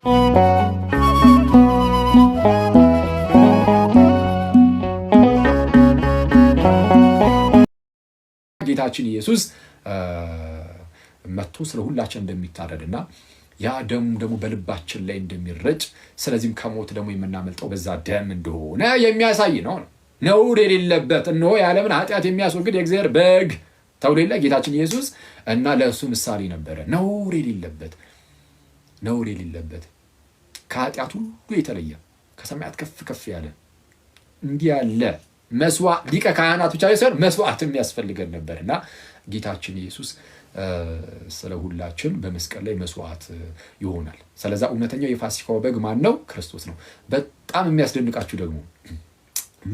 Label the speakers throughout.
Speaker 1: ጌታችን ኢየሱስ መጥቶ ስለ ሁላችን እንደሚታረድና ያ ደም ደግሞ በልባችን ላይ እንደሚረጭ ስለዚህም ከሞት ደግሞ የምናመልጠው በዛ ደም እንደሆነ የሚያሳይ ነው። ነውር የሌለበት እነሆ የዓለምን ኃጢአት የሚያስወግድ የእግዚአብሔር በግ ተብሎ የለ ጌታችን ኢየሱስ እና ለእሱ ምሳሌ ነበረ። ነውር የሌለበት ከኃጢአት ሁሉ የተለየ ከሰማያት ከፍ ከፍ ያለ እንዲህ ያለ መስዋዕት ሊቀ ካህናት ብቻ ሳይሆን መስዋዕት የሚያስፈልገን ነበርና ጌታችን ኢየሱስ ስለ ሁላችን በመስቀል ላይ መስዋዕት ይሆናል። ስለዛ እውነተኛው የፋሲካው በግ ማን ነው? ክርስቶስ ነው። በጣም የሚያስደንቃችሁ ደግሞ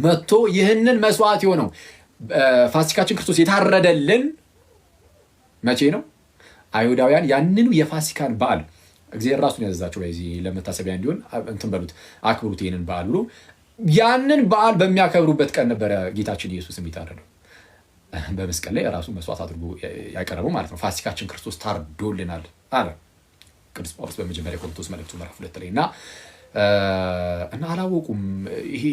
Speaker 1: መጥቶ ይህንን መስዋዕት የሆነው ፋሲካችን ክርስቶስ የታረደልን መቼ ነው? አይሁዳውያን ያንኑ የፋሲካን በዓል እግዚአብሔር ራሱን ያዘዛቸው በዚህ ለመታሰቢያ እንዲሆን እንትን በሉት አክብሩት ይህንን በዓል ብሎ ያንን በዓል በሚያከብሩበት ቀን ነበረ ጌታችን ኢየሱስ የሚታረደው። በመስቀል ላይ ራሱ መስዋዕት አድርጎ ያቀረበው ማለት ነው። ፋሲካችን ክርስቶስ ታርዶልናል አለ ቅዱስ ጳውሎስ በመጀመሪያ ቆሮንቶስ መልእክቱ ምዕራፍ 2 ላይ እና አላወቁም። ይሄ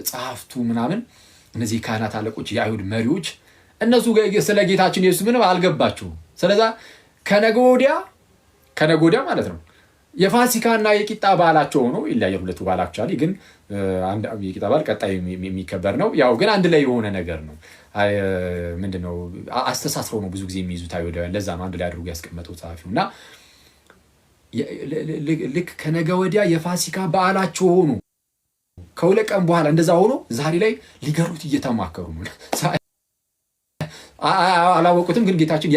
Speaker 1: ጸሐፍቱ ምናምን እነዚህ ካህናት አለቆች የአይሁድ መሪዎች እነሱ ስለ ጌታችን ኢየሱስ ምንም አልገባቸውም። ስለዛ ከነገ ወዲያ ማለት ነው የፋሲካና የቂጣ በዓላቸው ሆኖ ይለያያል። ሁለቱ በዓላቸው ግን አንድ የቂጣ በዓል ቀጣይ የሚከበር ነው። ያው ግን አንድ ላይ የሆነ ነገር ነው። ምንድነው አስተሳስረው ነው ብዙ ጊዜ የሚይዙት አይሁዳውያን። ለዛ ነው አንድ ላይ አድርጎ ያስቀመጠው ጸሐፊው እና ልክ ከነገ ወዲያ የፋሲካ በዓላቸው ሆኖ ከሁለት ቀን በኋላ እንደዛ ሆኖ ዛሬ ላይ ሊገሩት እየተማከሩ ነው። አላወቁትም። ግን ጌታችን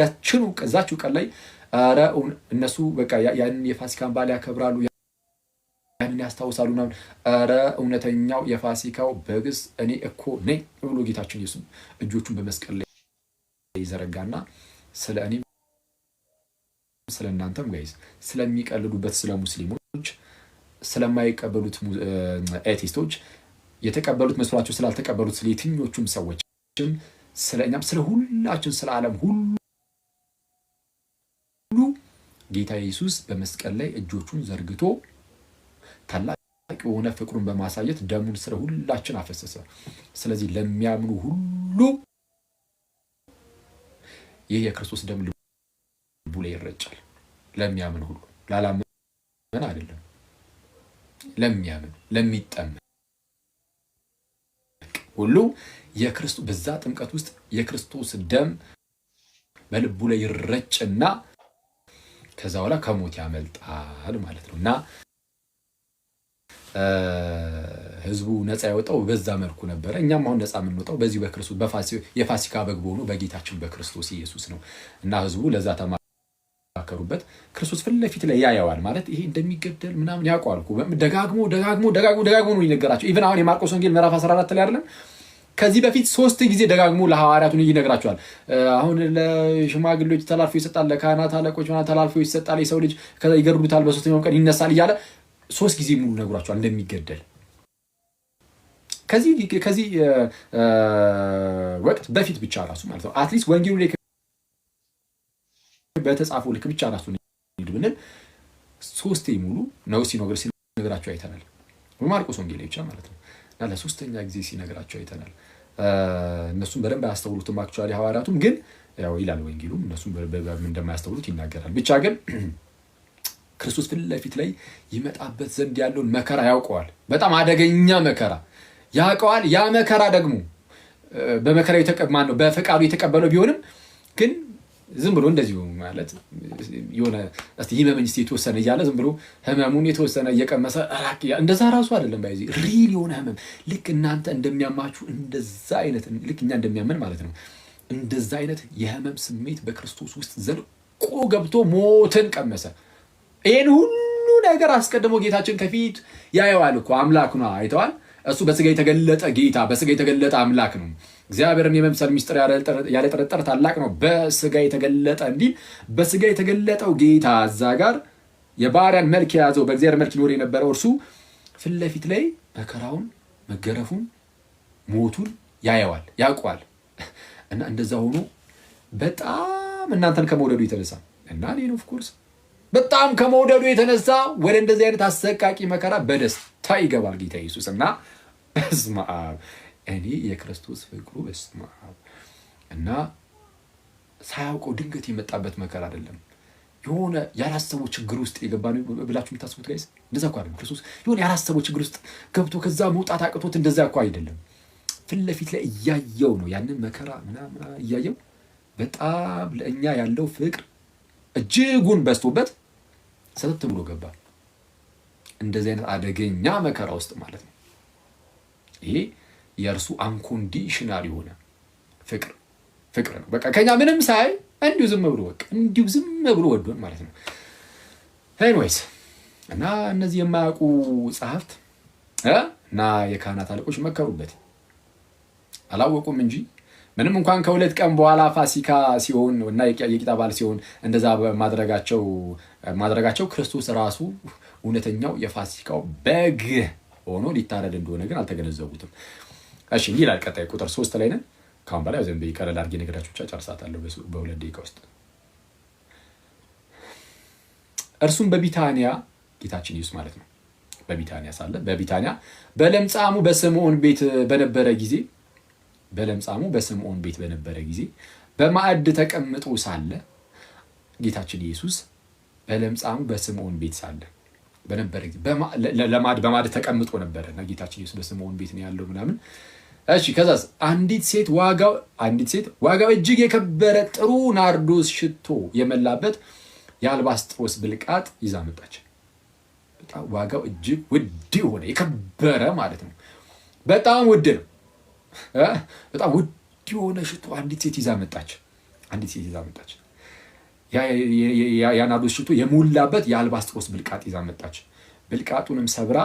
Speaker 1: እዛችው ቀን ላይ ኧረ እነሱ በቃ ያንን የፋሲካን በዓል ያከብራሉ፣ ያንን ያስታውሳሉ። ኧረ እውነተኛው የፋሲካው በግስ እኔ እኮ ነኝ ብሎ ጌታችን ኢየሱስ እጆቹን በመስቀል ላይ ይዘረጋና ስለ እኔም ስለ እናንተም ጋይዝ ስለሚቀልዱበት ስለ ሙስሊሞች ስለማይቀበሉት ኤቲስቶች የተቀበሉት መስሏቸው ስላልተቀበሉት ስለ የትኞቹም ሰዎችም ስለ እኛም ስለ ሁላችን ስለ ዓለም ሁሉ ጌታ ኢየሱስ በመስቀል ላይ እጆቹን ዘርግቶ ታላቅ የሆነ ፍቅሩን በማሳየት ደሙን ስለ ሁላችን አፈሰሰ። ስለዚህ ለሚያምኑ ሁሉ ይህ የክርስቶስ ደም ልቡ ላይ ይረጫል። ለሚያምን ሁሉ፣ ላላመን አይደለም። ለሚያምን ለሚጠመቅ ሁሉ የክርስቶስ በዛ ጥምቀት ውስጥ የክርስቶስ ደም በልቡ ላይ ይረጭና ከዛ በኋላ ከሞት ያመልጣል ማለት ነው። እና ህዝቡ ነፃ ያወጣው በዛ መልኩ ነበረ። እኛም አሁን ነፃ የምንወጣው በዚህ በክርስቶስ የፋሲካ በግ በሆኑ በጌታችን በክርስቶስ ኢየሱስ ነው። እና ህዝቡ ለዛ ተማከሩበት። ክርስቶስ ፊት ለፊት ላይ ያየዋል ማለት ይሄ እንደሚገደል ምናምን ያውቀዋል እኮ ደጋግሞ ነው ይነገራቸው። ኢቭን አሁን የማርቆስ ወንጌል ምዕራፍ 14 ላይ አይደለም ከዚህ በፊት 3 ጊዜ ደጋግሞ ለሐዋርያቱን ይነግራቸዋል። አሁን ለሽማግሌዎች ተላልፎ ይሰጣል፣ ለካህናት አለቆች ተላልፎ ይሰጣል፣ የሰው ልጅ ይገድሉታል፣ በ3ኛው ቀን ይነሳል እያለ 3 ጊዜ ሙሉ ነግሯቸዋል እንደሚገደል። ከዚህ ወቅት በፊት ብቻ ራሱ ማለት ነው አትሊስት ወንጌሉ ላይ በተጻፈው ልክ ብቻ ራሱ ብንል 3 ሙሉ ነው ሲነግራቸው አይተናል። በማርቆስ ወንጌል ብቻ ማለት ነው። እና ለሶስተኛ ጊዜ ሲነግራቸው አይተናል። እነሱም በደንብ አያስተውሉትም አክቹአሊ ሐዋርያቱም ግን ያው ይላል ወንጌሉም እነሱም እንደማያስተውሉት ይናገራል። ብቻ ግን ክርስቶስ ፊት ለፊት ላይ ይመጣበት ዘንድ ያለውን መከራ ያውቀዋል። በጣም አደገኛ መከራ ያውቀዋል። ያ መከራ ደግሞ በመከራው የተቀማን ነው በፈቃዱ የተቀበለው ቢሆንም ግን ዝም ብሎ እንደዚሁ ማለት የሆነ እስቲ ይመመኝ እስቲ የተወሰነ እያለ ዝም ብሎ ህመሙን የተወሰነ እየቀመሰ እንደዛ ራሱ አይደለም ባይዚ ሪል የሆነ ህመም ልክ እናንተ እንደሚያማችሁ እንደዛ አይነት ልክ እኛ እንደሚያመን ማለት ነው። እንደዛ አይነት የህመም ስሜት በክርስቶስ ውስጥ ዘልቆ ገብቶ ሞትን ቀመሰ። ይሄን ሁሉ ነገር አስቀድሞ ጌታችን ከፊት ያየዋል እኮ አምላክ ነው። አይተዋል። እሱ በስጋ የተገለጠ ጌታ በስጋ የተገለጠ አምላክ ነው። እግዚአብሔርን የመምሰል ሚስጥር ያለ ጥርጥር ታላቅ ነው። በስጋ የተገለጠ እንዲህ በስጋ የተገለጠው ጌታ እዛ ጋር የባሪያን መልክ የያዘው በእግዚአብሔር መልክ ይኖር የነበረው እርሱ ፊት ለፊት ላይ መከራውን፣ መገረፉን፣ ሞቱን ያየዋል፣ ያውቀዋል። እና እንደዛ ሆኖ በጣም እናንተን ከመውደዱ የተነሳ እና እኔን ኦፍ ኮርስ በጣም ከመውደዱ የተነሳ ወደ እንደዚህ አይነት አሰቃቂ መከራ በደስታ ይገባል ጌታ ኢየሱስ። እና በስመ አብ እኔ የክርስቶስ ፍቅሩ በስመ አብ። እና ሳያውቀው ድንገት የመጣበት መከራ አይደለም። የሆነ ያላሰበው ችግር ውስጥ የገባ ነው ብላችሁ የምታስቡት ጋይስ፣ እንደዛ እኮ አይደለም። ክርስቶስ የሆነ ያላሰበው ችግር ውስጥ ገብቶ ከዛ መውጣት አቅቶት እንደዛ እኮ አይደለም። ፊት ለፊት ላይ እያየው ነው ያንን መከራ ምናምን እያየው በጣም ለእኛ ያለው ፍቅር እጅጉን በዝቶበት ሰተት ብሎ ገባ እንደዚህ አይነት አደገኛ መከራ ውስጥ ማለት ነው። ይሄ የእርሱ አንኮንዲሽናል የሆነ ፍቅር ነው። በቃ ከኛ ምንም ሳይ እንዲሁ ዝም ብሎ ወዶን ማለት ነው። ኤኒዌይስ እና እነዚህ የማያውቁ ጸሐፍት እና የካህናት አለቆች መከሩበት። አላወቁም እንጂ ምንም እንኳን ከሁለት ቀን በኋላ ፋሲካ ሲሆን እና የቂጣ በዓል ሲሆን እንደዛ ማድረጋቸው ክርስቶስ ራሱ እውነተኛው የፋሲካው በግ ሆኖ ሊታረድ እንደሆነ ግን አልተገነዘቡትም። እሺ እንዲህ ይላል ቀጣይ ቁጥር 3 ላይ ነን። ካሁን በላይ ዘንበ ይቀረል አድርጌ ነገራችሁ ብቻ ጨርሳታለሁ በሁለት ደቂቃ ውስጥ። እርሱም በቢታንያ ጌታችን ኢየሱስ ማለት ነው በቢታንያ ሳለ በለምጻሙ በስምዖን ቤት በነበረ ጊዜ በማዕድ ተቀምጦ ሳለ ጌታችን ኢየሱስ በለምጻሙ በስምዖን ቤት ሳለ በነበረ ጊዜ በማዕድ ተቀምጦ ነበረ እና ጌታችን ኢየሱስ በስምዖን ቤት ነው ያለው ምናምን። እሺ ከዛስ አንዲት ሴት ዋጋው እጅግ የከበረ ጥሩ ናርዶስ ሽቶ የመላበት የአልባስጥሮስ ብልቃጥ ይዛ መጣች። በጣም ዋጋው እጅግ ውድ የሆነ የከበረ ማለት ነው። በጣም ውድ ነው። በጣም ውድ የሆነ ሽቶ አንዲት ሴት ይዛ መጣች። ያ ናርዶስ ሽቶ የሞላበት የአልባስጥሮስ ብልቃጥ ይዛ መጣች። ብልቃጡንም ሰብራ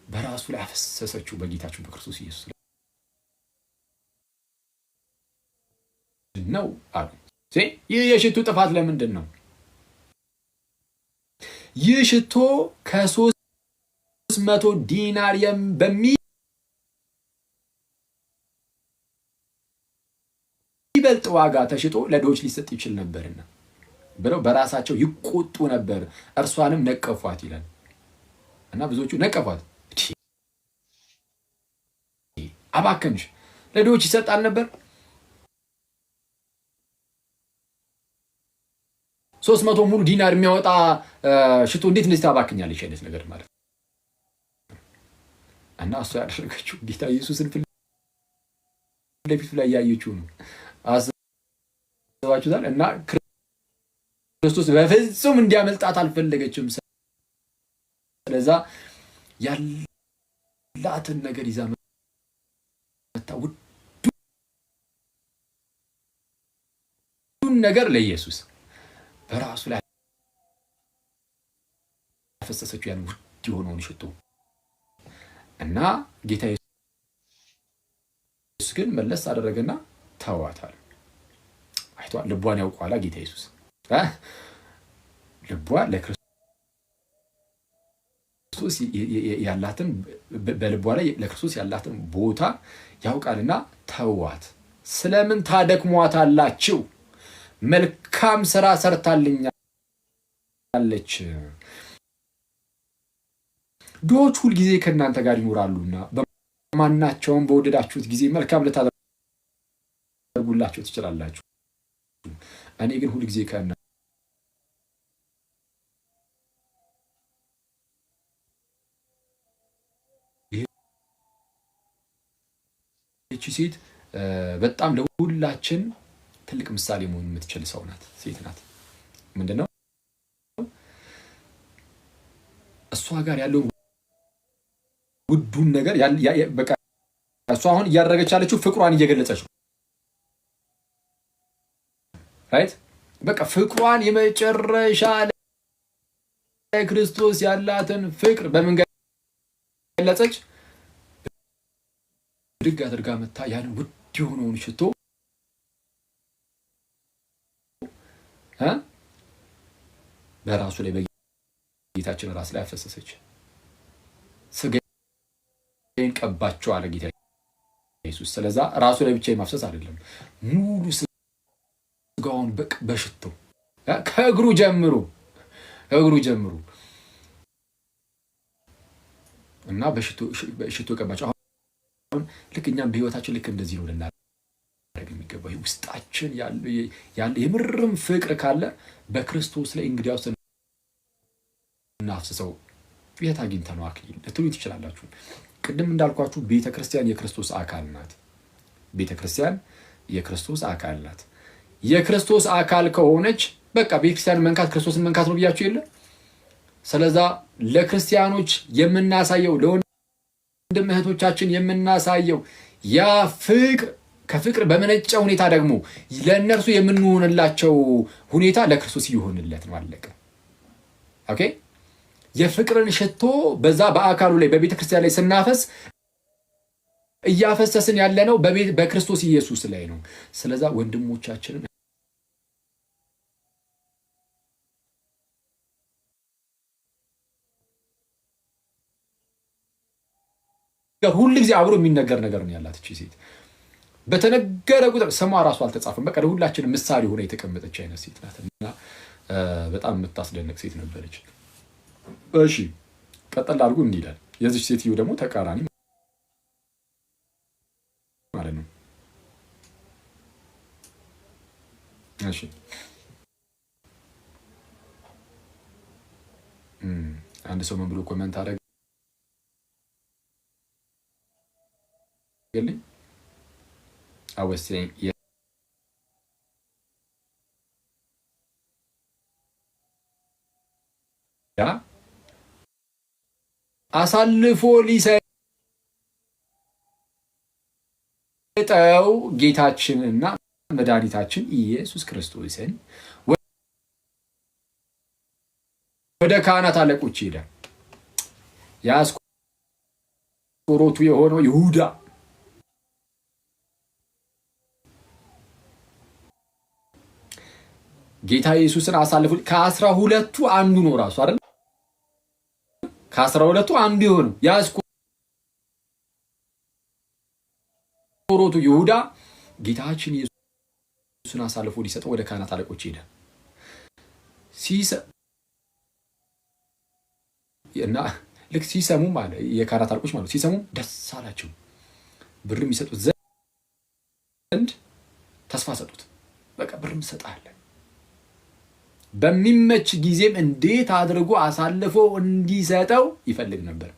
Speaker 1: በራሱ ላይ አፈሰሰችው በጌታችን በክርስቶስ ኢየሱስ ነው አሉ። ይህ የሽቱ ጥፋት ለምንድን ነው? ይህ ሽቶ ከ300 ዲናር በሚበልጥ ዋጋ ተሽጦ ለድሆች ሊሰጥ ይችል ነበርና ብለው በራሳቸው ይቆጡ ነበር። እርሷንም ነቀፏት ይላል እና ብዙዎቹ ነቀፏት። አባከንሽ፣ ለድሆች ይሰጣል ነበር 300 ሙሉ ዲናር የሚያወጣ ሽቶ እንዴት እንደዚህ ታባክኛለሽ አይነት ነገር ማለት ነው። እና እሷ ያደረገችው ጌታ ኢየሱስን ፊት ለፊቱ ላይ ያየችው ነው። አስባችሁታል? እና ክርስቶስ በፍጹም እንዲያመልጣት አልፈለገችም። ስለዛ ያላትን ነገር ይዛ መጣ። ሁሉን ነገር ለኢየሱስ በራሱ ላይ ያፈሰሰችው ያን ውድ የሆነውን ሽቶ እና ጌታ ኢየሱስ ግን መለስ አደረገና ተዋታል። አይቷል። ልቧን ያውቀዋል ጌታ ኢየሱስ። ልቧ ለክርስቶስ ያላትን በልቧ ላይ ለክርስቶስ ያላትን ቦታ ያውቃልና ተዋት። ስለምን ታደክሟታላችሁ? መልካም ስራ ሰርታልኛለች። ድሆች ሁልጊዜ ከእናንተ ጋር ይኖራሉና በማናቸውም በወደዳችሁት ጊዜ መልካም ልታደርጉላቸው ትችላላችሁ። እኔ ግን ሁልጊዜ ከእናንተ ይህች ሴት በጣም ለሁላችን ትልቅ ምሳሌ መሆን የምትችል ሰው ናት፣ ሴት ናት። ምንድነው እሷ ጋር ያለው ውዱን ነገር በቃ እሷ አሁን እያደረገች ያለችው ፍቅሯን እየገለጸች ነው። ራይት በቃ ፍቅሯን የመጨረሻ ለክርስቶስ ያላትን ፍቅር በምን ገለጸች? ድግ አድርጋ መታ ያን ውድ የሆነውን ሽቶ በራሱ ላይ በጌታችን ራስ ላይ አፈሰሰች። ስጋዬን ቀባቸው አለ ጌታ ኢየሱስ። ስለዛ ራሱ ላይ ብቻ የማፍሰስ አይደለም፣ ሙሉ ስጋውን በሽቶ ከእግሩ ጀምሮ ከእግሩ ጀምሩ እና በሽቶ ቀባቸው። አሁን ልክ እኛም በህይወታችን ልክ እንደዚህ ነው ልናደርግ የሚገባው። ውስጣችን ያለ የምርም ፍቅር ካለ በክርስቶስ ላይ እንግዲያውስ እናፍስሰው። የት አግኝተነው አክሊል ልትሉ ትችላላችሁ። ቅድም እንዳልኳችሁ ቤተክርስቲያን የክርስቶስ አካል ናት። ቤተክርስቲያን የክርስቶስ አካል ናት። የክርስቶስ አካል ከሆነች በቃ ቤተክርስቲያን መንካት ክርስቶስን መንካት ነው ብያችሁ የለ። ስለዛ ለክርስቲያኖች የምናሳየው ለወንድም እህቶቻችን የምናሳየው ያ ፍቅር ከፍቅር በመነጨ ሁኔታ ደግሞ ለእነርሱ የምንሆንላቸው ሁኔታ ለክርስቶስ ይሆንለት ነው። አለቀ። ኦኬ። የፍቅርን ሽቶ በዛ በአካሉ ላይ በቤተ ክርስቲያን ላይ ስናፈስ እያፈሰስን ያለነው በክርስቶስ ኢየሱስ ላይ ነው። ስለዛ ወንድሞቻችንን ሁሉ ጊዜ አብሮ የሚነገር ነገር ነው ያላት እቺ ሴት። በተነገረ ቁጥር ስሟ ራሱ አልተጻፈም። በቃ ሁላችን ምሳሌ ሆነ የተቀመጠች አይነት ሴት ናትና በጣም የምታስደንቅ ሴት ነበረች። እሺ ቀጠል አድርጉ እንዲላል። የዚች ሴትዮ ደግሞ ተቃራኒ ማለት ነው። እሺ አንድ ሰው ምን ብሎ ኮሜንት አደረገልኝ? I was saying አሳልፎ ሊሰጠው ጌታችንና መድኃኒታችን ኢየሱስ ክርስቶስን ወደ ካህናት አለቆች ሄደ። የአስቆሮቱ የሆነው ይሁዳ ጌታ ኢየሱስን አሳልፎ ከ12ቱ አንዱ ነው ራሱ አይደል? ከ12ቱ አንዱ የሆነው የአስቆሮቱ ይሁዳ ጌታችን ኢየሱስን አሳልፎ ሊሰጠው ወደ ካህናት አለቆች ሄደ። እና ልክ ሲሰሙ ማለት የካህናት አለቆች ማለት ሲሰሙ ደስ አላቸው። ብር የሚሰጡት ዘንድ ተስፋ ሰጡት። በቃ ብር እንሰጣለን በሚመች ጊዜም እንዴት አድርጎ አሳልፎ እንዲሰጠው ይፈልግ ነበር።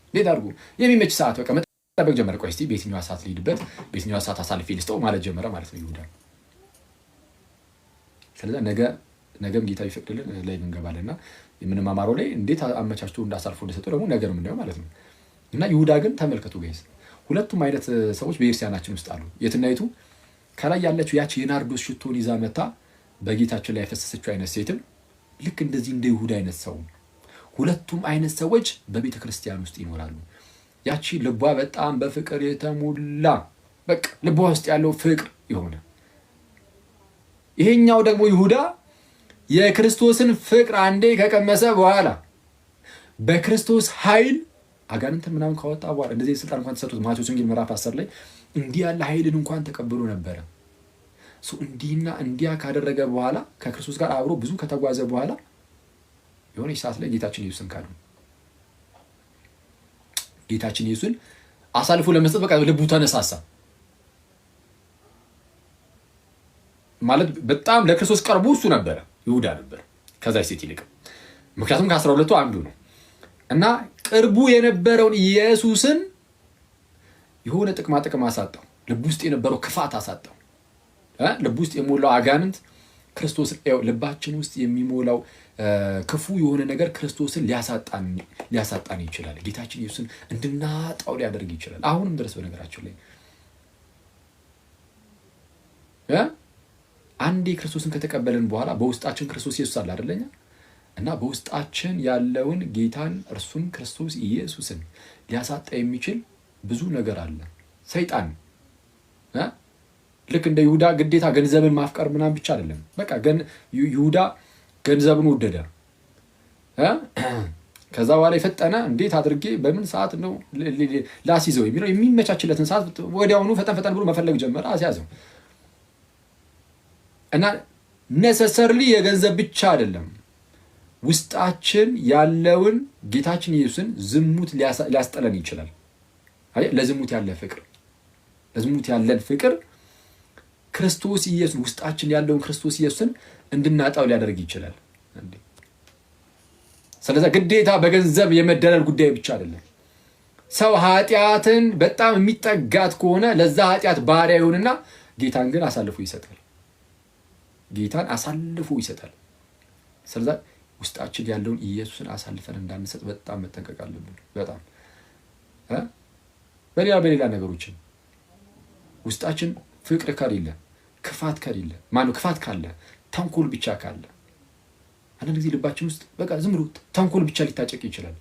Speaker 1: እንዴት አድርጎ የሚመች ሰዓት በቃ መጠበቅ ጀመረ። ቆይ እስቲ በየትኛው ሰዓት ልሂድበት፣ በየትኛው ሰዓት አሳልፌ ልስጠው ማለት ጀመረ ማለት ነው ይሁዳ። ስለዚህ ነገም ጌታ ይፈቅድልን ላይ እንገባለንና የምንማማረው ላይ እንዴት አመቻችቶ እንዳሳልፎ እንደሰጠው ደግሞ ነገር ምን ነው ማለት ነው። እና ይሁዳ ግን ተመልከቱ ጋይስ፣ ሁለቱም አይነት ሰዎች በክርስቲያናችን ውስጥ አሉ። የትናይቱ ከላይ ያለችው ያቺ የናርዶስ ሽቶን ይዛ መታ በጌታችን ላይ ያፈሰሰችው አይነት ሴትም ልክ እንደዚህ እንደ ይሁዳ አይነት ሰው፣ ሁለቱም አይነት ሰዎች በቤተ ክርስቲያን ውስጥ ይኖራሉ። ያቺ ልቧ በጣም በፍቅር የተሞላ በቃ ልቧ ውስጥ ያለው ፍቅር የሆነ፣ ይሄኛው ደግሞ ይሁዳ የክርስቶስን ፍቅር አንዴ ከቀመሰ በኋላ በክርስቶስ ኃይል አጋንንትን ምናምን ካወጣ በኋላ እንደዚህ ስልጣን እንኳን ተሰጥቶት ማቴዎስ ወንጌል ምዕራፍ 10 ላይ እንዲህ ያለ ኃይልን እንኳን ተቀብሎ ነበረ። እንዲህና እንዲያ ካደረገ በኋላ ከክርስቶስ ጋር አብሮ ብዙ ከተጓዘ በኋላ የሆነ ሰዓት ላይ ጌታችን ኢየሱስን ካዱ። ጌታችን ኢየሱስን አሳልፎ ለመስጠት በቃ ልቡ ተነሳሳ ማለት በጣም ለክርስቶስ ቀርቦ እሱ ነበረ ይሁዳ ነበር ከዛ ሴት ይልቅ፣ ምክንያቱም ከ12ቱ አንዱ ነው እና ቅርቡ የነበረውን ኢየሱስን የሆነ ጥቅም አሳጣው። ልቡ ውስጥ የነበረው ክፋት አሳጣው። ልብ ውስጥ የሞላው አጋንንት ክርስቶስን ልባችን ውስጥ የሚሞላው ክፉ የሆነ ነገር ክርስቶስን ሊያሳጣን ይችላል። ጌታችን ኢየሱስን እንድናጣው ሊያደርግ ይችላል። አሁንም ድረስ በነገራችን ላይ አንዴ ክርስቶስን ከተቀበልን በኋላ በውስጣችን ክርስቶስ ኢየሱስ አለ አይደለኛ? እና በውስጣችን ያለውን ጌታን እርሱን ክርስቶስ ኢየሱስን ሊያሳጣ የሚችል ብዙ ነገር አለ። ሰይጣን ልክ እንደ ይሁዳ ግዴታ ገንዘብን ማፍቀር ምናምን ብቻ አይደለም። በቃ ይሁዳ ገንዘብን ወደደ። ከዛ በኋላ የፈጠነ እንዴት አድርጌ በምን ሰዓት ነው ላስይዘው የሚለው የሚመቻችለትን ሰዓት ወዲያውኑ ፈጠን ብሎ መፈለግ ጀመረ፣ አስያዘው። እና ነሰሰርሊ የገንዘብ ብቻ አይደለም ውስጣችን ያለውን ጌታችን ኢየሱስን ዝሙት ሊያስጠለን ይችላል። ለዝሙት ያለ ፍቅር ለዝሙት ያለን ፍቅር ክርስቶስ ኢየሱስ ውስጣችን ያለውን ክርስቶስ ኢየሱስን እንድናጣው ሊያደርግ ይችላል። ስለዚህ ግዴታ በገንዘብ የመደለል ጉዳይ ብቻ አይደለም። ሰው ኃጢአትን በጣም የሚጠጋት ከሆነ ለዛ ኃጢአት ባሪያ ይሆንና ጌታን ግን አሳልፎ ይሰጣል። ጌታን አሳልፎ ይሰጣል። ስለዚህ ውስጣችን ያለውን ኢየሱስን አሳልፈን እንዳንሰጥ በጣም መጠንቀቅ አለብን። በጣም በሌላ ነገሮችን ውስጣችን ፍቅር ከሌለ ክፋት ከሌለ ክፋት ካለ ተንኮል ብቻ ካለ አንዳንድ ጊዜ ልባችን ውስጥ በቃ ዝም ብሎ ተንኮል ብቻ ሊታጨቅ ይችላል።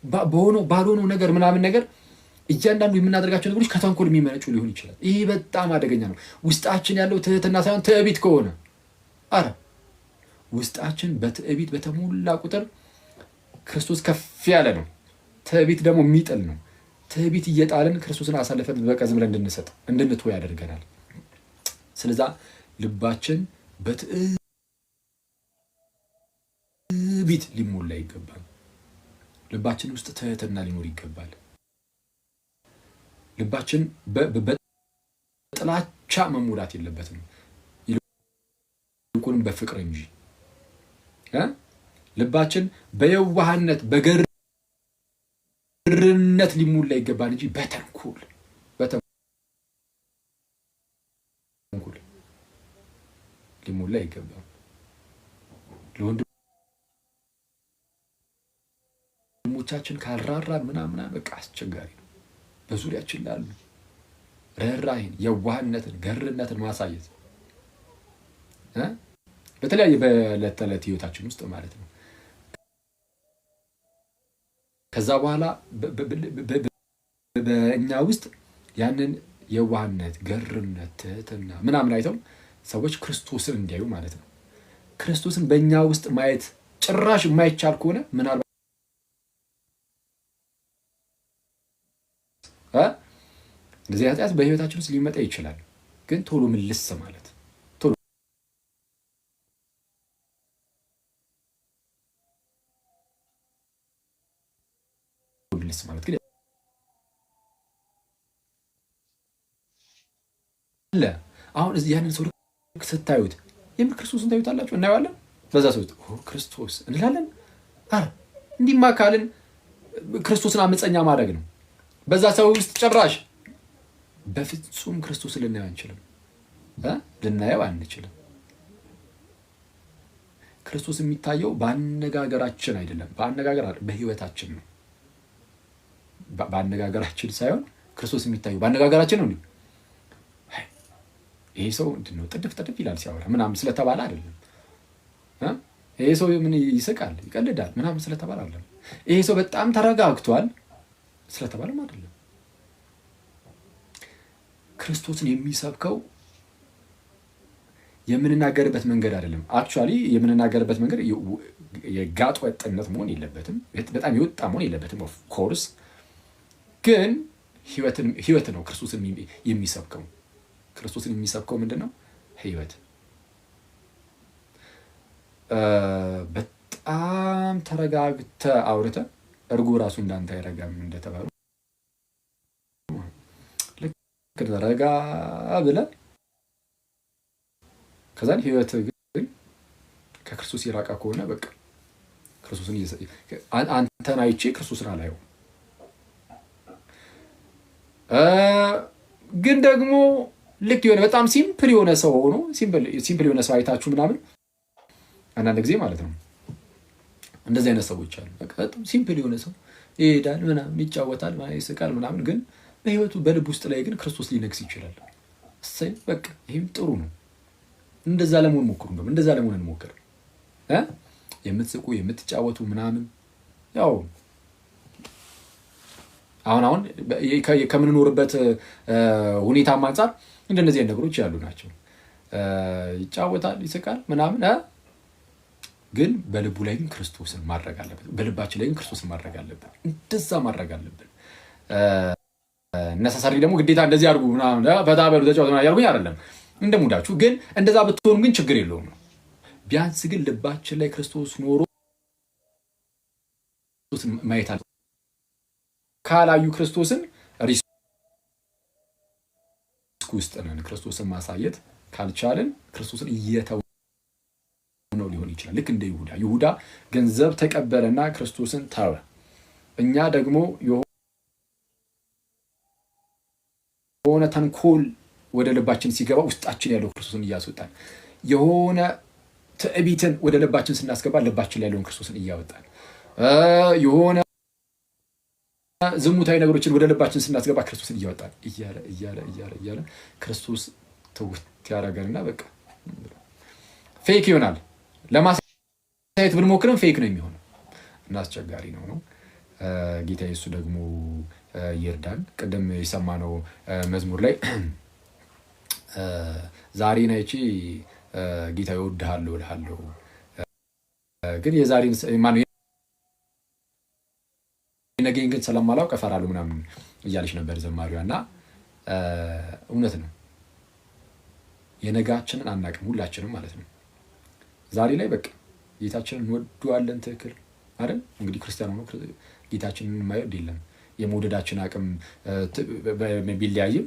Speaker 1: ባልሆነው ነገር ምናምን ነገር እያንዳንዱ የምናደርጋቸው ነገሮች ከተንኮል የሚመነጩ ሊሆን ይችላል። ይህ በጣም አደገኛ ነው። ውስጣችን ያለው ትህትና ሳይሆን ትዕቢት ከሆነ ውስጣችን በትዕቢት በተሞላ ቁጥር ክርስቶስ ከፍ ያለ ነው። ትዕቢት ደግሞ የሚጥል ነው። ትዕቢት እየጣልን ክርስቶስን አሳልፈን በቃ ዝም ብለን እንድንተው ያደርገናል። ስለዛ ልባችን በትዕቢት ሊሞላ ይገባል። ልባችን ውስጥ ትህትና ሊኖር ይገባል። ልባችን በጥላቻ መሞላት የለበትም፣ ይልቁንም በፍቅር እንጂ። ልባችን በየዋህነት በገርነት ሊሞላ ይገባል እንጂ በተንኮል ሊሞላ ይገባል። ለወንድሞቻችን ካልራራን ምናምን በቃ አስቸጋሪ ነው። በዙሪያችን ላሉ ርህራሄን፣ የዋህነትን፣ ገርነትን ማሳየት በተለያየ በዕለት ተዕለት ህይወታችን ውስጥ ማለት ነው። ከዛ በኋላ በእኛ ውስጥ ያንን የዋህነት፣ ገርነት፣ ትህትና ምናምን አይተው ሰዎች ክርስቶስን እንዲያዩ ማለት ነው። ክርስቶስን በእኛ ውስጥ ማየት ጭራሽ የማይቻል ከሆነ ምናልባት እንደዚህ ኃጢአት በህይወታችን ውስጥ ሊመጣ ይችላል። ግን ቶሎ ምልስ ማለት ግን አሁን እዚህ ያንን ሰው ስታዩት የምር ክርስቶስን ታዩታላችሁ። እናየዋለን። በዛ ሰው ክርስቶስ እንላለን። እንዲህማ ካልን ክርስቶስን አመፀኛ ማድረግ ነው። በዛ ሰው ውስጥ ጭራሽ በፍጹም ክርስቶስን ልናየው አንችልም፣ ልናየው አንችልም። ክርስቶስ የሚታየው በአነጋገራችን አይደለም፣ በህይወታችን ነው። በአነጋገራችን ሳይሆን ክርስቶስ የሚታየው በአነጋገራችን ነው። ይሄ ሰው ምንድን ነው ጥድፍ ይላል ሲያወራ ምናምን ስለተባለ አይደለም። ይሄ ሰው ምን ይስቃል ይቀልዳል ምናምን ስለተባለ አይደለም። ይሄ ሰው በጣም ተረጋግቷል ስለተባለም አይደለም። ክርስቶስን የሚሰብከው የምንናገርበት መንገድ አይደለም። አክቹዋሊ የምንናገርበት መንገድ የጋጥ ወጥነት መሆን የለበትም፣ በጣም የወጣ መሆን የለበትም። ኦፍ ኮርስ ግን ህይወት ነው ክርስቶስን የሚሰብከው። ክርስቶስን የሚሰብከው ምንድን ነው? ህይወት። በጣም ተረጋግተ አውርተ እርጎ ራሱ እንዳንተ አይረጋም እንደተባሉ ልክ ረጋ ብለን ከዛን ህይወት ግን ከክርስቶስ የራቀ ከሆነ በቃ ክርስቶስን አንተን አይቼ ክርስቶስን አላየው። ግን ደግሞ ልክ የሆነ በጣም ሲምፕል የሆነ ሰው ሆኖ ሲምፕል የሆነ ሰው አይታችሁ ምናምን አንዳንድ ጊዜ ማለት ነው እንደዚህ አይነት ሰዎች አሉ። በቃ በጣም ሲምፕል የሆነ ሰው ይሄዳል ምናምን ይጫወታል ይስቃል ምናምን፣ ግን በህይወቱ በልብ ውስጥ ላይ ግን ክርስቶስ ሊነግስ ይችላል። እሰይ በቃ ይሄም ጥሩ ነው። እንደዛ ለመሆን ሞክሩ። እንደዛ ለመሆን እንሞክር። የምትስቁ የምትጫወቱ ምናምን ያው አሁን ከምንኖርበት ሁኔታ አንፃር እንደነዚህ አይነት ነገሮች ያሉ ናቸው። ይጫወታል ይስቃል ምናምን፣ ግን በልቡ ላይ ግን ክርስቶስን ማድረግ አለበት። በልባችን ላይ ግን ክርስቶስን ማድረግ አለብን። እንደዛ ማድረግ አለብን። ነሰሰሪ ደግሞ ግዴታ እንደዚህ አድርጉ ምናምን ፈታ በሉ ተጫወቱ ያልኩኝ አይደለም፣ እንደ ሙዳችሁ። ግን እንደዛ ብትሆኑ ግን ችግር የለውም ነው። ቢያንስ ግን ልባችን ላይ ክርስቶስ ኖሮ ማየት አለ። ካላዩ ክርስቶስን ሪስክ ውስጥ ነን። ክርስቶስን ማሳየት ካልቻለን ክርስቶስን እየተው ነው ሊሆን ይችላል። ልክ እንደ ይሁዳ ገንዘብ ተቀበለና ክርስቶስን ተወ። እኛ ደግሞ የሆነ ተንኮል ወደ ልባችን ሲገባ ውስጣችን ያለው ክርስቶስን እያስወጣን፣ የሆነ ትዕቢትን ወደ ልባችን ስናስገባ ልባችን ያለውን ክርስቶስን እያወጣን፣ የሆነ ዝሙታዊ ነገሮችን ወደ ልባችን ስናስገባ ክርስቶስን እያወጣን እያለ ክርስቶስ ትውት ያደርገንና በቃ ፌክ ይሆናል። ለማሳየት ብንሞክርም ፌክ ነው የሚሆነው እና አስቸጋሪ ነው። ጌታ ኢየሱስ ደግሞ ይርዳን። ቅድም የሰማነው መዝሙር ላይ ዛሬ ነች ጌታ ይወድሃለሁ እልሃለሁ፣ ግን የዛሬን ማነው ነገን ግን ስለማላውቅ እፈራለሁ ምናምን እያለች ነበር ዘማሪዋ። እና እውነት ነው፣ የነጋችንን አናውቅም ሁላችንም ማለት ነው። ዛሬ ላይ በቃ ጌታችንን እንወደዋለን፣ ትክክል አይደል? እንግዲህ ክርስቲያን ሆኖ ጌታችንን የማይወድ የለም። የመውደዳችን አቅም ቢለያይም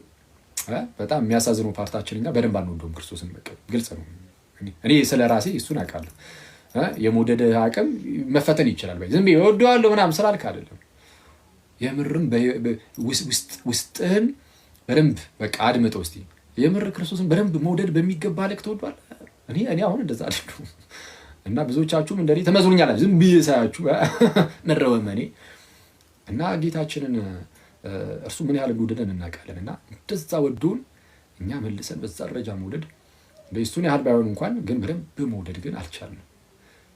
Speaker 1: በጣም የሚያሳዝነው ፓርታችን እኛ በደንብ አንወደውም ክርስቶስን። በቃ ግልጽ ነው። እኔ ስለ ራሴ እሱን አውቃለሁ። የመውደድ አቅም መፈተን ይችላል። ዝም ብዬ እወደዋለሁ ምናምን ስላልክ አይደለም። የምርም ውስጥህን በደንብ በቃ አድምጠው እስቲ። የምር ክርስቶስን በደንብ መውደድ በሚገባ ልክ ትወዷል። እኔ አሁን እንደዛ አይደለም እና ብዙዎቻችሁም እንደኔ ተመዝሩኛላችሁ። ዝም ብዬ ሳያችሁ መረወመኔ እና ጌታችንን እርሱ ምን ያህል እንደወደደን እናውቃለን። እና እንደዛ ወዶን እኛ መልሰን በዛ ደረጃ መውደድ በእሱን ያህል ባይሆን እንኳን ግን በደንብ መውደድ ግን አልቻልንም።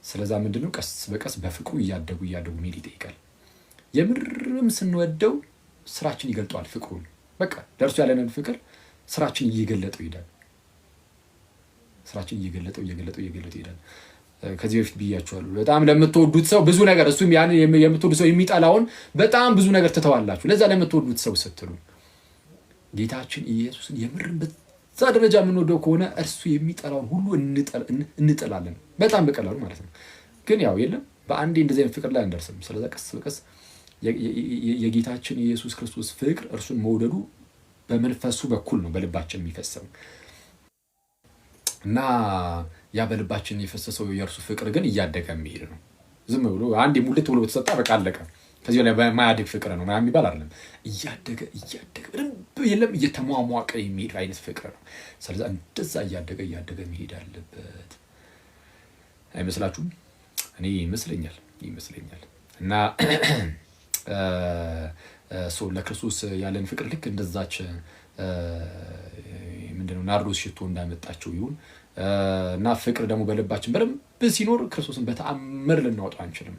Speaker 1: ስለዛ ምንድነው ቀስ በቀስ በፍቅሩ እያደጉ መሄድ ይጠይቃል። የምርም ስንወደው ስራችን ይገልጠዋል ፍቅሩን። በቃ ለእርሱ ያለንን ፍቅር ስራችን እየገለጠው ይሄዳል። ስራችን እየገለጠው ይሄዳል። ከዚህ በፊት ብያችኋለሁ። በጣም ለምትወዱት ሰው ብዙ ነገር እሱም ያንን የምትወዱት ሰው የሚጠላውን በጣም ብዙ ነገር ትተዋላችሁ። ለዛ ለምትወዱት ሰው ስትሉ ጌታችን ኢየሱስን የምርም በዛ ደረጃ የምንወደው ከሆነ እርሱ የሚጠላውን ሁሉ እንጠላለን። በጣም በቀላሉ ማለት ነው። ግን ያው የለም በአንዴ እንደዚህ አይነት ፍቅር ላይ አንደርስም። ስለዛ ቀስ በቀስ የጌታችን ኢየሱስ ክርስቶስ ፍቅር እርሱን መውደዱ በመንፈሱ በኩል ነው በልባችን የሚፈሰው እና ያ በልባችን የፈሰሰው የእርሱ ፍቅር ግን እያደገ የሚሄድ ነው። ዝም ብሎ አንዴ ሙልት ብሎ በተሰጣ በቃ አለቀ። ከዚህ ላይ በማያድግ ፍቅር ነው ምናምን የሚባል አይደለም። እያደገ በደንብ የለም እየተሟሟቀ የሚሄድ አይነት ፍቅር ነው። ስለዚህ እንደዛ እያደገ መሄድ አለበት። አይመስላችሁም? እኔ ይመስለኛል እና ለክርስቶስ ያለን ፍቅር ልክ እንደዛች ምንድነው ናርዶስ ሽቶ እንዳመጣቸው ይሁን እና ፍቅር ደግሞ በልባችን በደንብ ሲኖር ክርስቶስን በተአምር ልናወጣው አንችልም።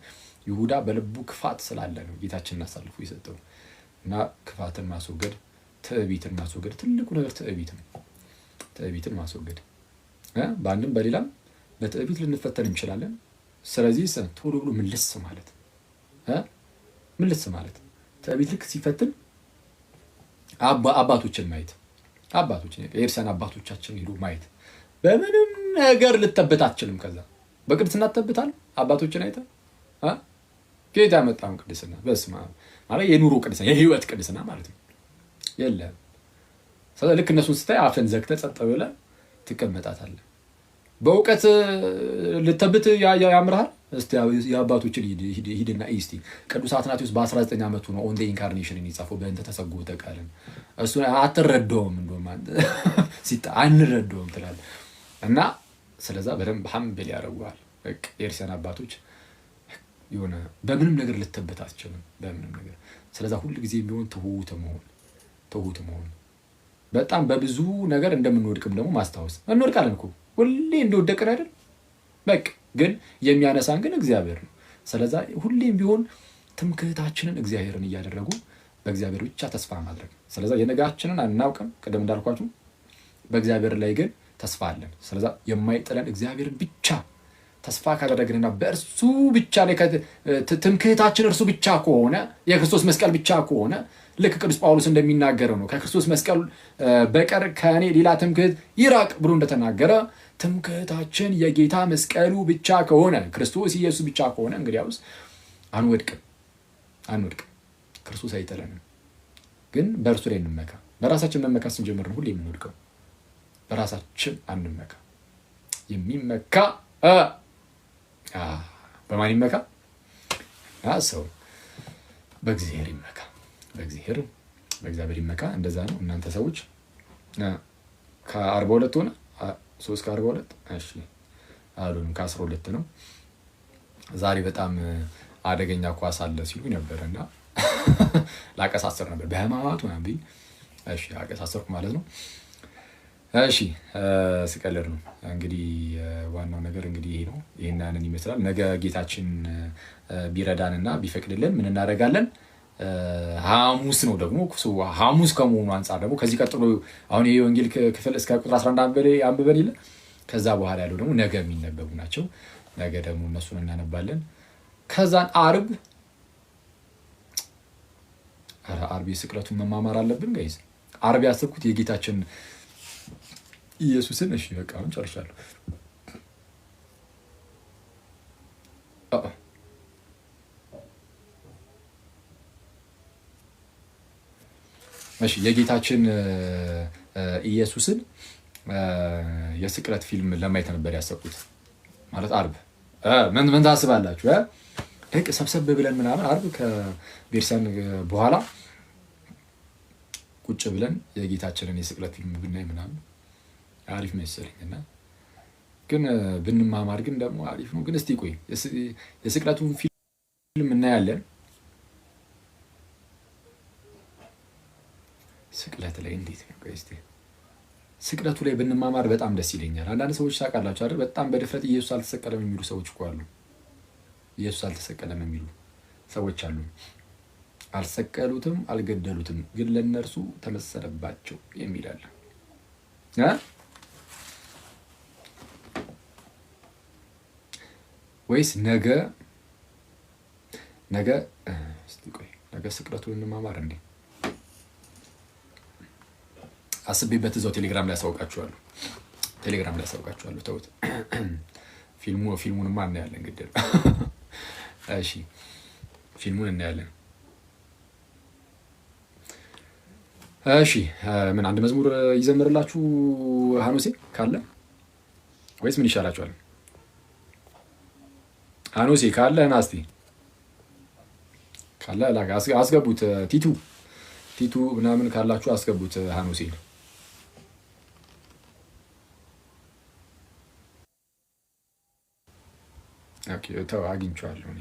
Speaker 1: ይሁዳ በልቡ ክፋት ስላለ ነው ጌታችንን አሳልፎ የሰጠው። እና ክፋትን ማስወገድ፣ ትዕቢትን ማስወገድ ትልቁ ነገር ትዕቢትን ማስወገድ። በአንድም በሌላም በትዕቢት ልንፈተን እንችላለን። ስለዚህ ቶሎ ብሎ ምልስ ማለት ትዕቢት ልክ ሲፈትን አባቶችን ማየት የኤርሲያን አባቶቻችን ሄዶ ማየት። በምንም ነገር ልተበት አትችልም። ከዛ በቅድስና ትተብታል። አባቶችን አይተህ ከየት ያመጣውን ቅድስና? በስመ አብ ማለት የኑሮ ቅድስና የህይወት ቅድስና ማለት ነው። የለም ስለዚህ ልክ እነሱን ስታይ አፍን ዘግተህ ጸጥ ብለህ ትቀመጣታለህ። በእውቀት ልተብት ያምርሃል። እስቲ የአባቶችን ሂድና እስቲ ቅዱስ አትናቴዎስ በ19 ዓመቱ ነው ኦን ዘ ኢንካርኔሽንን የጻፈው በእንተ ተሰጎተ ቃልን። እሱ አትረዳውም እንደውም አንረዳውም ትላለህ። እና ስለዛ በደንብ ሀምብል ያደርጉሃል። በቃ የኤርሲያን አባቶች የሆነ በምንም ነገር ልተበት አትችልም፣ በምንም ነገር። ስለዛ ሁሉ ጊዜ ቢሆን ትሁት መሆን በጣም በብዙ ነገር እንደምንወድቅም ደግሞ ማስታወስ። እንወድቃለን እኮ ሁሌ እንደወደቅን አይደል? በቃ ግን የሚያነሳን ግን እግዚአብሔር ነው። ስለዛ ሁሌም ቢሆን ትምክህታችንን እግዚአብሔርን እያደረጉ በእግዚአብሔር ብቻ ተስፋ ማድረግ። ስለዛ የነጋችንን አናውቅም፣ ቅድም እንዳልኳችሁ በእግዚአብሔር ላይ ግን ተስፋ አለን። ስለዛ የማይጥለን እግዚአብሔርን ብቻ ተስፋ ካደረግንና በእርሱ ብቻ ላይ ትምክህታችን እርሱ ብቻ ከሆነ የክርስቶስ መስቀል ብቻ ከሆነ ልክ ቅዱስ ጳውሎስ እንደሚናገረው ነው። ከክርስቶስ መስቀል በቀር ከእኔ ሌላ ትምክህት ይራቅ ብሎ እንደተናገረ ትምክህታችን የጌታ መስቀሉ ብቻ ከሆነ ክርስቶስ ኢየሱስ ብቻ ከሆነ እንግዲያውስ አንወድቅም። አንወድቅም። ክርስቶስ አይጠለንም። ግን በእርሱ ላይ እንመካ። በራሳችን መመካ ስንጀምር ነው ሁሌ የምንወድቀው። በራሳችን አንመካ። የሚመካ በማን ይመካ? ሰው በእግዚአብሔር ይመካ። በእግዚአብሔር ይመካ። እንደዛ ነው። እናንተ ሰዎች ከ42 ሆነ 3 ከ42 እሺ አሉን ከ12 ነው። ዛሬ በጣም አደገኛ ኳስ አለ ሲሉ ነበረ እና ላቀሳሰር ነበር በህማማቱ ምናምን። እሺ አቀሳሰርኩ ማለት ነው። እሺ ስቀልድ ነው እንግዲህ። ዋናው ነገር እንግዲህ ይሄ ነው። ይሄንን ይመስላል። ነገ ጌታችን ቢረዳንና ቢፈቅድልን ምን እናደርጋለን? ሐሙስ ነው ደግሞ ሐሙስ ከመሆኑ አንጻር ደግሞ ከዚህ ቀጥሎ አሁን ይሄ ወንጌል ክፍል እስከ ቁጥር 11 አንብበን የለ ከዛ በኋላ ያለው ደግሞ ነገ የሚነበቡ ናቸው። ነገ ደግሞ እነሱን እናነባለን። ከዛን አርብ የስቅለቱን መማማር አለብን ጋይዝ። አርብ ያሰብኩት የጌታችን ኢየሱስን እሺ በቃ አሁን ጨርሻለሁ። እሺ የጌታችን ኢየሱስን የስቅለት ፊልም ለማየት ነበር ያሰብኩት ማለት አርብ። ምን ታስባላችሁ? ደቅ ሰብሰብ ብለን ምናምን አርብ ከቤርሳን በኋላ ቁጭ ብለን የጌታችንን የስቅለት ፊልም ብናይ ምናምን አሪፍ መሰለኝ። እና ግን ብንማማር ግን ደግሞ አሪፍ ነው። ግን እስቲ ቆይ የስቅለቱን ፊልም እናያለን። ስቅለት ላይ እንዴት ነው? ቆይ እስቲ ስቅለቱ ላይ ብንማማር በጣም ደስ ይለኛል። አንዳንድ ሰዎች ታውቃላችሁ አይደል? በጣም በድፍረት ኢየሱስ አልተሰቀለም የሚሉ ሰዎች እኮ አሉ። ኢየሱስ አልተሰቀለም የሚሉ ሰዎች አሉ። አልሰቀሉትም፣ አልገደሉትም፣ ግን ለነርሱ ተመሰለባቸው የሚል አለ። ወይስ ነገ ስቅለቱን እንማማር እንዴ? አስቤበት እዛው ቴሌግራም ላይ ያሳውቃችኋለሁ። ተውት። ፊልሙንማ እናያለን ግድል። እሺ ፊልሙን እናያለን። እሺ ምን አንድ መዝሙር ይዘምርላችሁ ሐኑሴ ካለ ወይስ ምን ይሻላችኋል? ሐኑሴ ካለ ና እስቲ ካለ አስገቡት። ቲቱ ምናምን ካላችሁ አስገቡት ሐኑሴ። ኦኬ ተው አግኝቼዋለሁ እኔ።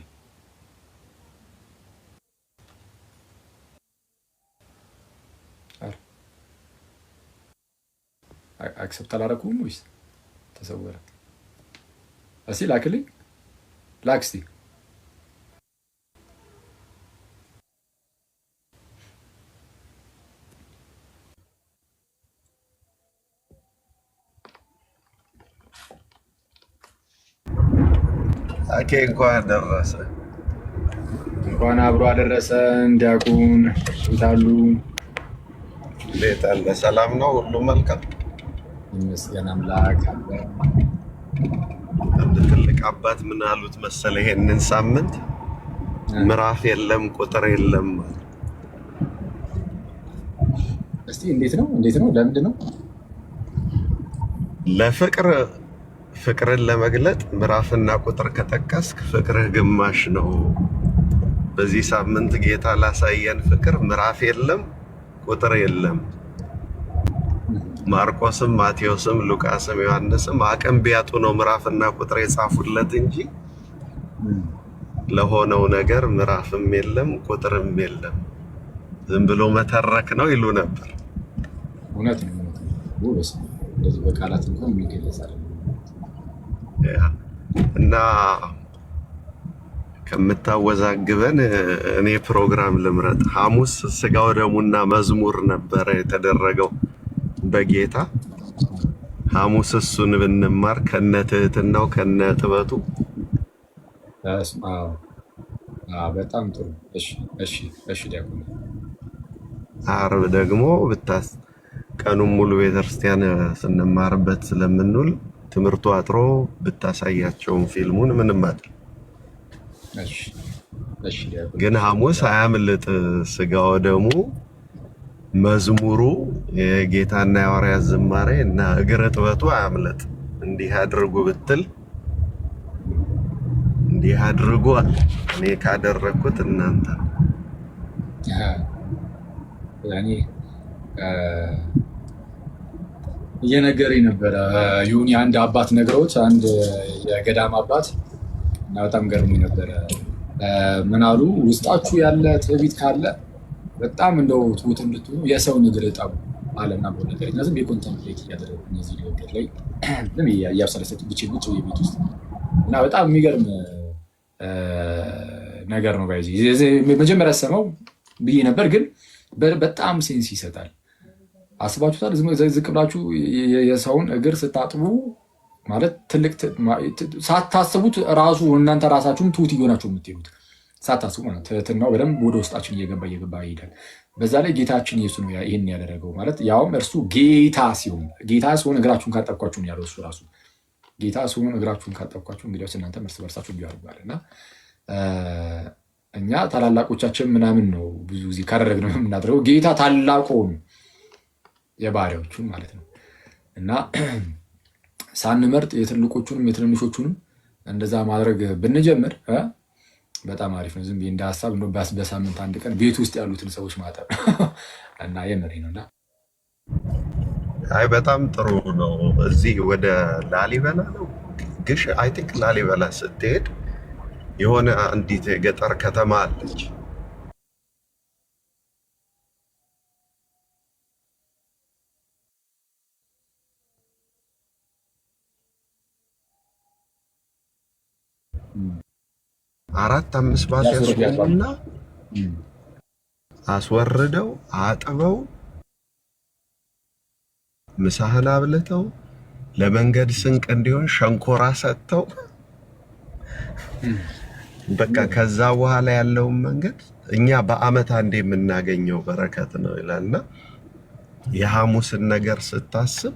Speaker 1: አክሰፕት አላደረኩም ወይስ ተሰወረ? እስቲ ላክልኝ። ላክ እስቲ።
Speaker 2: አኬ እንኳን ደረሰ።
Speaker 1: እንኳን አብሮ አደረሰን። ዲያቆን ይታሉ
Speaker 2: እንዴት አለ? ሰላም ነው? ሁሉ መልካም
Speaker 1: ይመስገን አምላክ።
Speaker 2: አንድ ትልቅ አባት ምን አሉት መሰለ? ይሄንን ሳምንት ምዕራፍ የለም ቁጥር የለም።
Speaker 1: እስቲ እንዴት ነው? ለምንድን ነው?
Speaker 2: ፍቅርን ለመግለጥ ምዕራፍና ቁጥር ከጠቀስክ ፍቅርህ ግማሽ ነው። በዚህ ሳምንት ጌታ ላሳየን ፍቅር ምዕራፍ የለም ቁጥር የለም። ማርቆስም ማቴዎስም ሉቃስም ዮሐንስም አቅም ቢያጡ ነው ምዕራፍና ቁጥር የጻፉለት እንጂ ለሆነው ነገር ምዕራፍም የለም ቁጥርም የለም፣ ዝም ብሎ መተረክ ነው ይሉ ነበር።
Speaker 1: እውነት ነው። እንደዚህ በቃላት እንኳን የሚገለጽ አይደለም።
Speaker 2: እና ከምታወዛግበን እኔ ፕሮግራም ልምረጥ። ሐሙስ ስጋው ደሙና መዝሙር ነበረ የተደረገው በጌታ ሐሙስ እሱን ብንማር ከነትህትናው ከነጥበቱ
Speaker 1: በጣም ጥሩ። እሺ ዲያቆን።
Speaker 2: ዓርብ ደግሞ ቀኑን ሙሉ ቤተክርስቲያን ስንማርበት ስለምንውል ትምህርቱ አጥሮ ብታሳያቸውን ፊልሙን ምንም አይደል። ግን ሐሙስ አያምልጥ ስጋው ደሙ መዝሙሩ የጌታና የሐዋርያት ዝማሬ እና እግር እጥበቱ አያምልጥ። እንዲህ አድርጉ ብትል እንዲህ አድርጉ። እኔ ካደረግኩት እናንተ
Speaker 1: ያኔ እየነገረኝ ነበረ። ይሁን አንድ አባት ነግረውት፣ አንድ የገዳም አባት እና በጣም ገርሞኝ ነበረ። ምን አሉ? ውስጣችሁ ያለ ትዕቢት ካለ በጣም እንደው ትሁት እንድትሆኑ የሰውን እግር እጠቡ አለና ነገር እና ዝም የኮንተምፕሌት እያደረጉ እነዚህ ነገር ላይ ዝም እያብሰለሰቱ ብቻ ቁጭ የቤት ውስጥ እና በጣም የሚገርም ነገር ነው። ባይዚ መጀመሪያ ሰማው ብዬ ነበር፣ ግን በጣም ሴንስ ይሰጣል። አስባችሁታል? ዝቅ ብላችሁ የሰውን እግር ስታጥቡ ማለት ትልቅ ሳታስቡት ራሱ እናንተ ራሳችሁም ትሁት እየሆናችሁ የምትሄዱት ሳታስቡ ማለት ትህትናው በደንብ ወደ ውስጣችን እየገባ ይሄዳል። በዛ ላይ ጌታችን ኢየሱስ ነው ይህን ያደረገው ማለት ያውም እርሱ ጌታ ሲሆን እግራችሁን ካጠብኳችሁ ያለው እሱ ራሱ ጌታ ሲሆን እግራችሁን ካጠብኳችሁ እንግዲያውስ እናንተ እርስ በርሳችሁ እንዲያደርጋል እና እኛ ታላላቆቻችን ምናምን ነው ብዙ ጊዜ ካደረግነው የምናደርገው ጌታ ታላቁን የባሪያዎቹን ማለት ነው እና ሳንመርጥ የትልቆቹንም የትንንሾቹንም እንደዛ ማድረግ ብንጀምር በጣም አሪፍ ነው። ዝም ብዬ እንደ ሀሳብ በሳምንት አንድ ቀን ቤት ውስጥ ያሉትን ሰዎች ማጠብ እና የምሬ ነው። እና
Speaker 2: አይ በጣም ጥሩ ነው። እዚህ ወደ ላሊበላ ነው ግሽ አይ ቲንክ ላሊበላ ስትሄድ የሆነ አንዲት የገጠር ከተማ አለች። አራት አምስት ባስ ያስቆሙና አስወርደው አጥበው ምሳህን አብልተው ለመንገድ ስንቅ እንዲሆን ሸንኮራ ሰጥተው በቃ ከዛ በኋላ ያለውን መንገድ እኛ በአመት አንዴ የምናገኘው በረከት ነው ይላልና የሐሙስን ነገር ስታስብ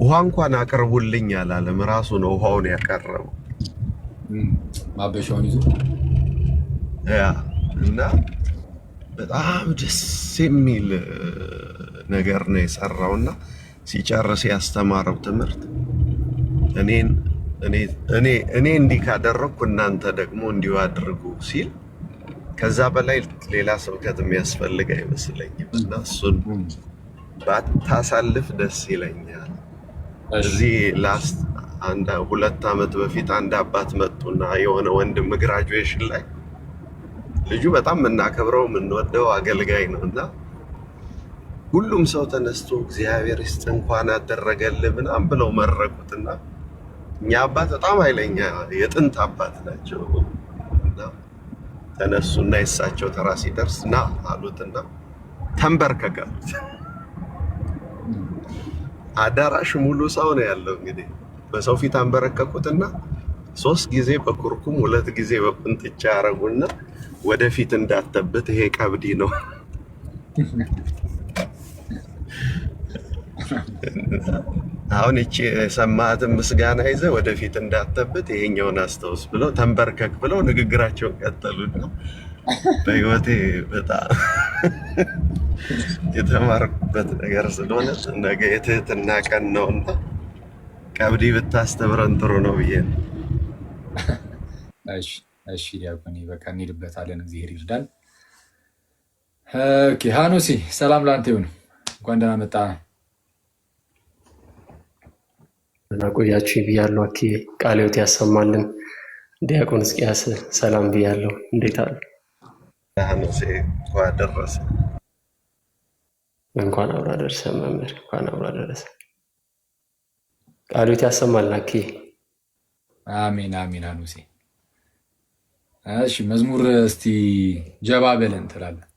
Speaker 2: ውሃ እንኳን አቅርቡልኝ አላለም። ራሱ ነው ውሃውን ያቀረበው
Speaker 1: ማበሻውን ይዞ
Speaker 2: እና በጣም ደስ የሚል ነገር ነው የሰራውና ሲጨርስ ያስተማረው ትምህርት እኔ እንዲህ ካደረግኩ እናንተ ደግሞ እንዲሁ አድርጉ ሲል ከዛ በላይ ሌላ ስብከት የሚያስፈልግ አይመስለኝም እና እሱን ባታሳልፍ ደስ ይለኛል። እዚህ ላስት 2 ዓመት በፊት አንድ አባት መጡና የሆነ ወንድም ግራጁዌሽን ላይ ልጁ በጣም የምናከብረው የምንወደው አገልጋይ ነው እና ሁሉም ሰው ተነስቶ እግዚአብሔር ይስጥ እንኳን አደረገልህ ምናምን ብለው መረቁትና እኛ አባት በጣም ኃይለኛ የጥንት አባት ናቸው እና ተነሱና የእሳቸው ተራ ሲደርስ ና አሉትና ተንበርከካሉት። አዳራሽ ሙሉ ሰው ነው ያለው። እንግዲህ በሰው ፊት አንበረከኩትና 3 ጊዜ በኩርኩም 2 ጊዜ በቁንጥጫ ያረጉና ወደፊት እንዳተበት ይሄ ቀብዲ ነው አሁን እቺ የሰማዕትን ምስጋና ይዘ ወደፊት እንዳተበት ይሄኛውን አስተውስ ብለው ተንበርከክ ብለው ንግግራቸውን ቀጠሉና በህይወቴ በጣም የተማርኩበት ነገር ስለሆነ ነገ የትህትና ቀን ነውና ቀብዲ ብታስተምረን ጥሩ ነው ብዬ ነው።
Speaker 1: እሺ ዲያቆኔ በቃ እንሄድበታለን። እግዚአብሔር ይርዳል። ኦኬ ሃኖሲ ሰላም ላንተ ይሁን። እንኳን ደህና መጣ።
Speaker 3: ቆያችሁ ብያለሁ። አኪ ቃለ ሕይወት ያሰማልን። ዲያቆን እስቂያስ ሰላም ብያለሁ። እንዴት አሉ?
Speaker 2: ሃኖሲ እንኳን ደረሰ።
Speaker 3: እንኳን አብራ ደረሰ መምህር፣ እንኳን አብራ ደረሰ። ቃለ ሕይወት ያሰማልን አኪ።
Speaker 1: አሜን አሜን። ሃኖሲ እሺ መዝሙር እስቲ ጀባ በለን ትላለህ።